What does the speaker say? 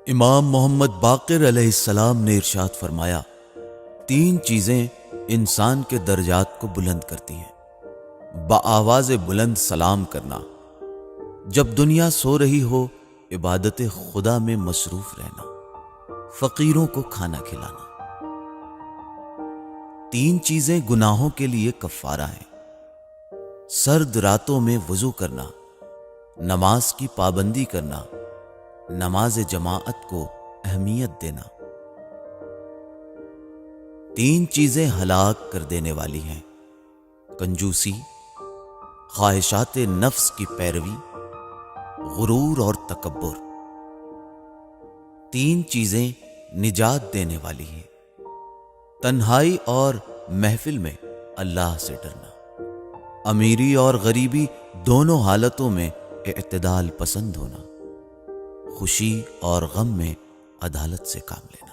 امام محمد باقر علیہ السلام نے ارشاد فرمایا، 3 چیزیں انسان کے درجات کو بلند کرتی ہیں۔ بآواز بلند سلام کرنا، جب دنیا سو رہی ہو عبادت خدا میں مصروف رہنا، فقیروں کو کھانا کھلانا۔ 3 چیزیں گناہوں کے لیے کفارہ ہیں۔ سرد راتوں میں وضو کرنا، نماز کی پابندی کرنا، نماز جماعت کو اہمیت دینا۔ 3 چیزیں ہلاک کر دینے والی ہیں: کنجوسی، خواہشات نفس کی پیروی، غرور اور تکبر۔ 3 چیزیں نجات دینے والی ہیں: تنہائی اور محفل میں اللہ سے ڈرنا، امیری اور غریبی دونوں حالتوں میں اعتدال پسند ہونا، خوشی اور غم میں عدالت سے کام لینا۔